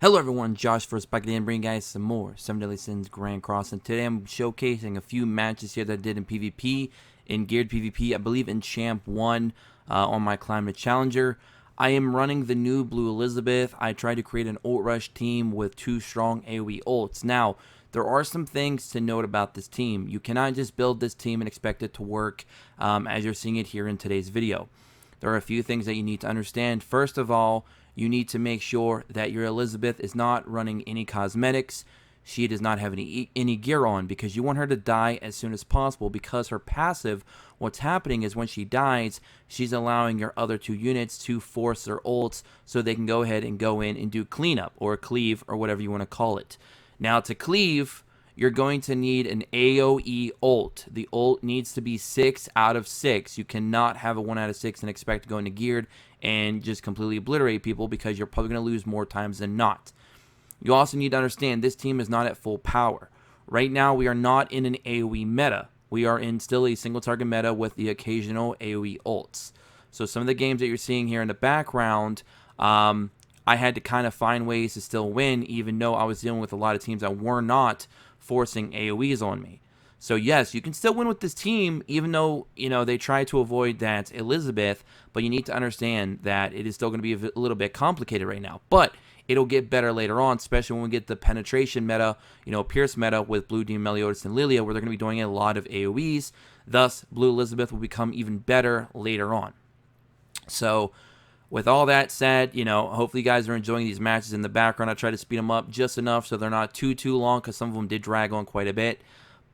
Hello everyone, Josh first back again, bringing guys some more 7 Deadly Sins Grand Cross, and today I'm showcasing a few matches here that I did in PvP, in Geared PvP, I believe in Champ 1 on my Climate Challenger. I am running the new Blue Elizabeth. I tried to create an ult rush team with 2 strong AoE ults. Now, there are some things to note about this team. You cannot just build this team and expect it to work as you're seeing it here in today's video. There are a few things that you need to understand. First of all, you need to make sure that your Elizabeth is not running any cosmetics. She does not have any gear on, because you want her to die as soon as possible, because her passive, what's happening is when she dies, she's allowing your other 2 units to force their ults so they can go ahead and go in and do cleanup or cleave or whatever you want to call it. Now to cleave, you're going to need an AoE ult. The ult needs to be 6 out of 6. You cannot have a 1 out of 6 and expect to go into geared and just completely obliterate people, because you're probably going to lose more times than not. You also need to understand this team is not at full power. Right now we are not in an AoE meta. We are in still a single target meta with the occasional AoE ults. So some of the games that you're seeing here in the background, I had to kind of find ways to still win, even though I was dealing with a lot of teams that were not forcing AoEs on me. So yes, you can still win with this team, even though, you know, they try to avoid that Elizabeth, but you need to understand that it is still going to be a little bit complicated right now. But it'll get better later on, especially when we get the penetration meta, you know, Pierce meta with Blue Demon Meliodas and Lilia, where they're going to be doing a lot of AoEs. Thus, Blue Elizabeth will become even better later on. So with all that said, you know, hopefully you guys are enjoying these matches in the background. I try to speed them up just enough so they're not too long, because some of them did drag on quite a bit.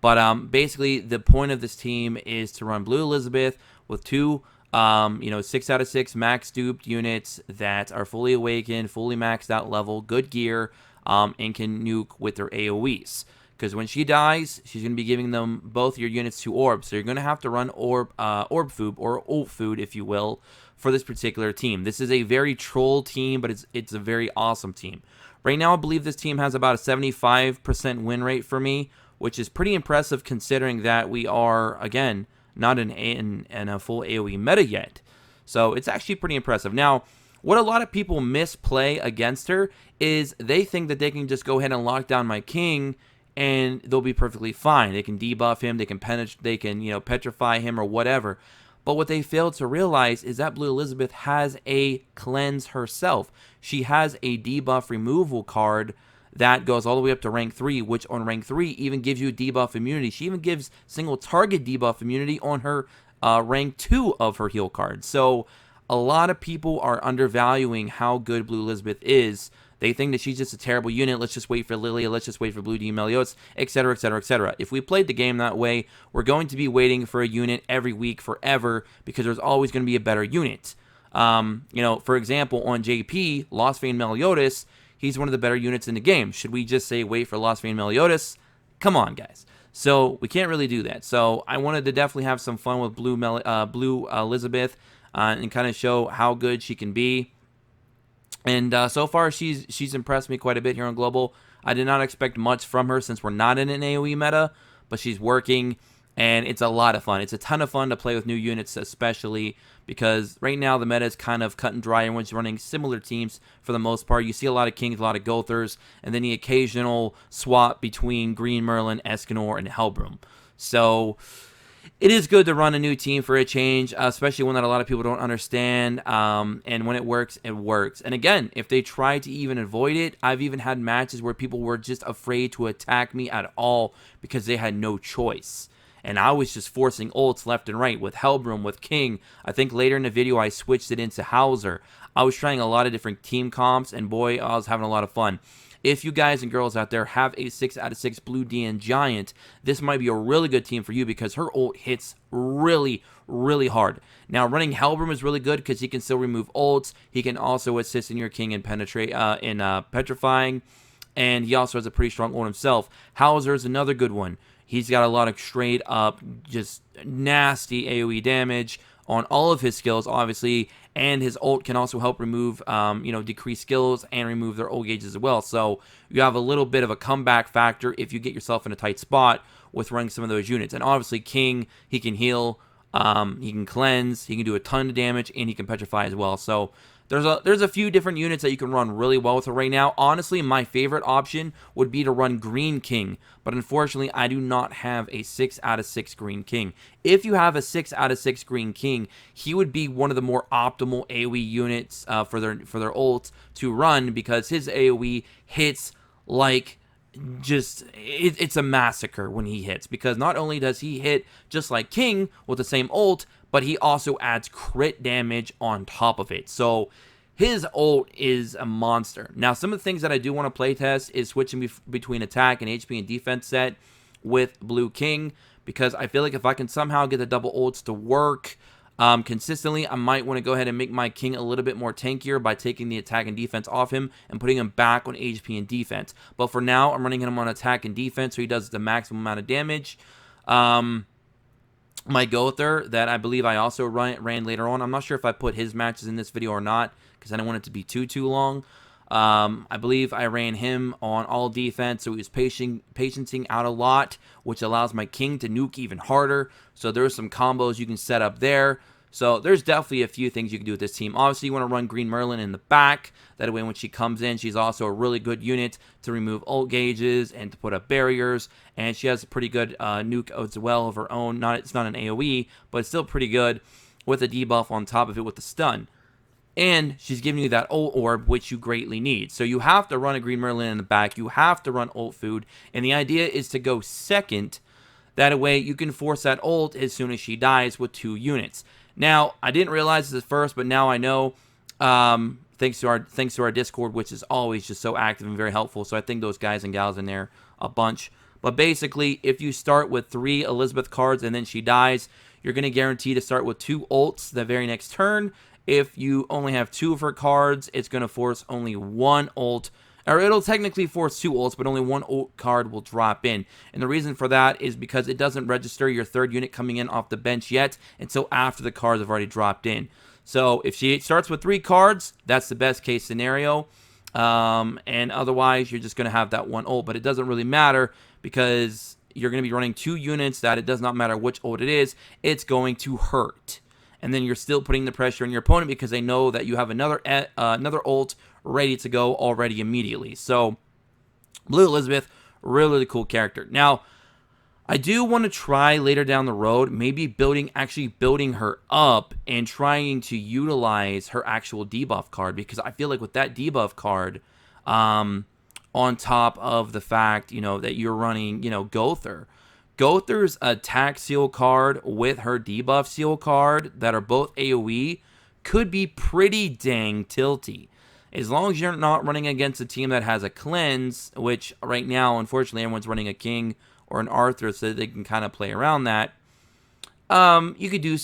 But basically, the point of this team is to run Blue Elizabeth with 2, 6 out of 6 max duped units that are fully awakened, fully maxed out level, good gear, and can nuke with their AoEs. Because when she dies, she's going to be giving them both your units to orbs. So you're going to have to run orb food, or ult food, if you will, for this particular team. This is a very troll team, but it's a very awesome team. Right now, I believe this team has about a 75% win rate for me, which is pretty impressive considering that we are, again, not in a full AoE meta yet. So it's actually pretty impressive. Now, what a lot of people misplay against her is they think that they can just go ahead and lock down my king and they'll be perfectly fine. They can debuff him, they can petrify him or whatever. But what they failed to realize is that Blue Elizabeth has a cleanse herself. She has a debuff removal card that goes all the way up to rank 3, which on rank 3 even gives you debuff immunity. She even gives single target debuff immunity on her rank 2 of her heal card. So a lot of people are undervaluing how good Blue Elizabeth is. They think that she's just a terrible unit. Let's just wait for Lilia. Let's just wait for Blue Demon Meliodas, etc., etc., etc. If we played the game that way, we're going to be waiting for a unit every week forever, because there's always going to be a better unit. For example, on JP, Lost Vein Meliodas, he's one of the better units in the game. Should we just say wait for Lost Vein Meliodas? Come on, guys. So we can't really do that. So I wanted to definitely have some fun with Blue Elizabeth and kind of show how good she can be. And so far, she's impressed me quite a bit here on Global. I did not expect much from her since we're not in an AoE meta, but she's working, and it's a lot of fun. It's a ton of fun to play with new units, especially because right now the meta is kind of cut and dry. Everyone's running similar teams for the most part. You see a lot of Kings, a lot of Gothers, and then the occasional swap between Green Merlin, Escanor, and Helbram. So it is good to run a new team for a change, especially one that a lot of people don't understand. And when it works, it works. And again, if they try to even avoid it, I've even had matches where people were just afraid to attack me at all because they had no choice. And I was just forcing ults left and right with Helbram, with King. I think later in the video I switched it into Hauser. I was trying a lot of different team comps, and boy, I was having a lot of fun. If you guys and girls out there have a 6 out of 6 Blue DN Giant, this might be a really good team for you, because her ult hits really, really hard. Now, running Helbram is really good because he can still remove ults. He can also assist in your King in petrifying, and he also has a pretty strong ult himself. Hauser is another good one. He's got a lot of straight up, just nasty AoE damage on all of his skills, obviously, and his ult can also help remove, decrease skills and remove their ult gauges as well. So you have a little bit of a comeback factor if you get yourself in a tight spot with running some of those units. And obviously, King, he can heal, he can cleanse, he can do a ton of damage, and he can petrify as well. So there's a few different units that you can run really well with her right now. Honestly, my favorite option would be to run Green King, but unfortunately, I do not have a 6 out of 6 Green King. If you have a 6 out of 6 Green King, he would be one of the more optimal AoE units for their ults to run, because his AoE hits like it's a massacre when he hits, because not only does he hit just like King with the same ult, but he also adds crit damage on top of it. So his ult is a monster. Now, some of the things that I do want to playtest is switching between attack and HP and defense set with Blue King, because I feel like if I can somehow get the double ults to work consistently, I might want to go ahead and make my King a little bit more tankier by taking the attack and defense off him and putting him back on HP and defense. But for now, I'm running him on attack and defense, so he does the maximum amount of damage. My Gowther, that I believe I also ran later on, I'm not sure if I put his matches in this video or not, because I don't want it to be too long. I believe I ran him on all defense, so he was patiencing out a lot, which allows my King to nuke even harder. So there's some combos you can set up there. So there's definitely a few things you can do with this team. Obviously, you want to run Green Merlin in the back. That way, when she comes in, she's also a really good unit to remove ult gauges and to put up barriers. And she has a pretty good nuke as well of her own. It's not an AoE, but it's still pretty good with a debuff on top of it with the stun. And she's giving you that ult orb, which you greatly need. So you have to run a Green Merlin in the back. You have to run ult food. And the idea is to go second. That way, you can force that ult as soon as she dies with 2 units. Now, I didn't realize this at first, but now I know, thanks to our Discord, which is always just so active and very helpful. So I think those guys and gals in there a bunch. But basically, if you start with 3 Elizabeth cards and then she dies, you're going to guarantee to start with 2 ults the very next turn. If you only have 2 of her cards, it's going to force only 1 ult. Or it'll technically force 2 ults, but only 1 ult card will drop in. And the reason for that is because it doesn't register your 3rd unit coming in off the bench yet until after the cards have already dropped in. So if she starts with 3 cards, that's the best case scenario. And otherwise, you're just going to have that 1 ult. But it doesn't really matter, because you're going to be running 2 units that it does not matter which ult it is. It's going to hurt. And then you're still putting the pressure on your opponent, because they know that you have another ult ready to go already immediately. So, Blue Elizabeth, really cool character. Now, I do want to try later down the road, maybe actually building her up and trying to utilize her actual debuff card, because I feel like with that debuff card, on top of the fact, that you're running, Gowther's attack seal card with her debuff seal card that are both AoE could be pretty dang tilty. As long as you're not running against a team that has a cleanse, which right now, unfortunately, everyone's running a King or an Arthur, so that they can kind of play around that. You could do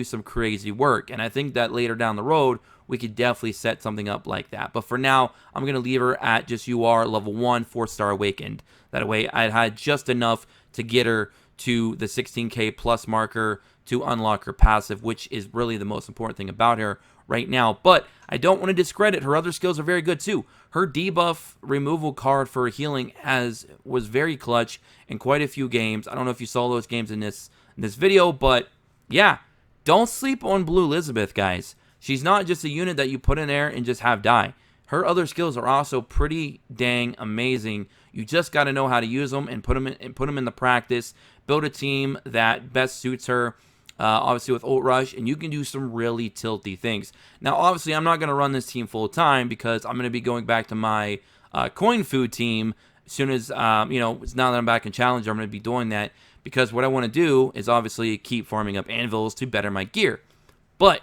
some crazy work, and I think that later down the road we could definitely set something up like that. But for now, I'm gonna leave her at just UR level 1, 4-star awakened. That way, I had just enough to get her to the 16k plus marker to unlock her passive, which is really the most important thing about her right now. But I don't want to discredit her other skills are very good too. Her debuff removal card for healing was very clutch in quite a few games. I don't know if you saw those games in this video, but yeah, don't sleep on Blue Elizabeth, guys. She's not just a unit that you put in there and just have die. Her other skills are also pretty dang amazing. You just got to know how to use them and put them in the practice. Build a team that best suits her. Obviously with Ult Rush, and you can do some really tilty things. Now, obviously, I'm not going to run this team full time, because I'm going to be going back to my coin food team as soon as, now that I'm back in Challenger, I'm going to be doing that, because what I want to do is obviously keep farming up anvils to better my gear. But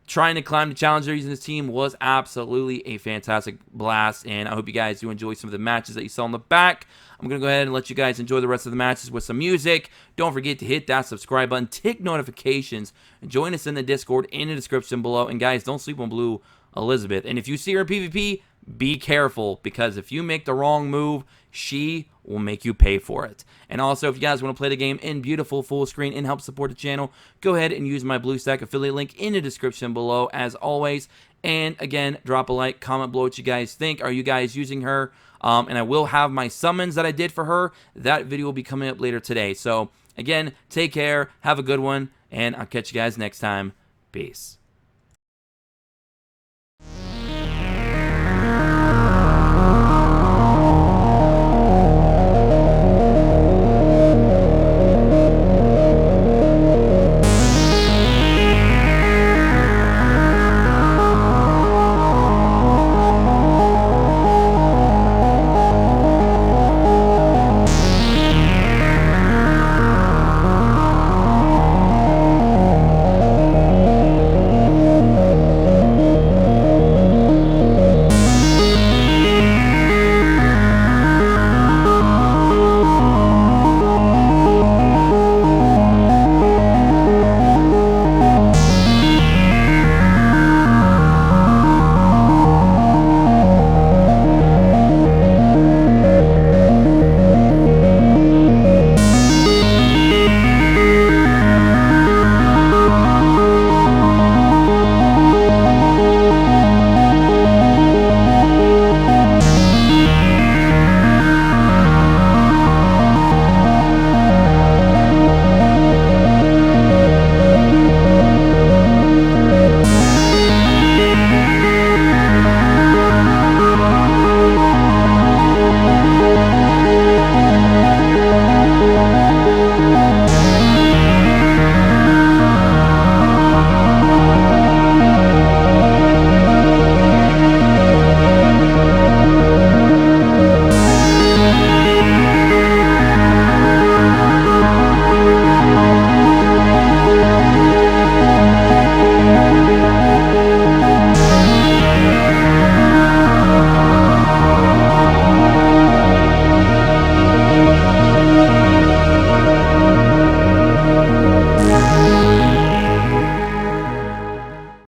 trying to climb the Challenger using this team was absolutely a fantastic blast, and I hope you guys do enjoy some of the matches that you saw in the back. I'm going to go ahead and let you guys enjoy the rest of the matches with some music. Don't forget to hit that subscribe button, tick notifications, and join us in the Discord in the description below. And guys, don't sleep on Blue Elizabeth. And if you see her in PvP, be careful, because if you make the wrong move, she will make you pay for it. And also, if you guys want to play the game in beautiful full screen and help support the channel, go ahead and use my BlueStack affiliate link in the description below, as always. And again, drop a like, comment below what you guys think. Are you guys using her? And I will have my summons that I did for her. That video will be coming up later today. So again, take care, have a good one, and I'll catch you guys next time. Peace.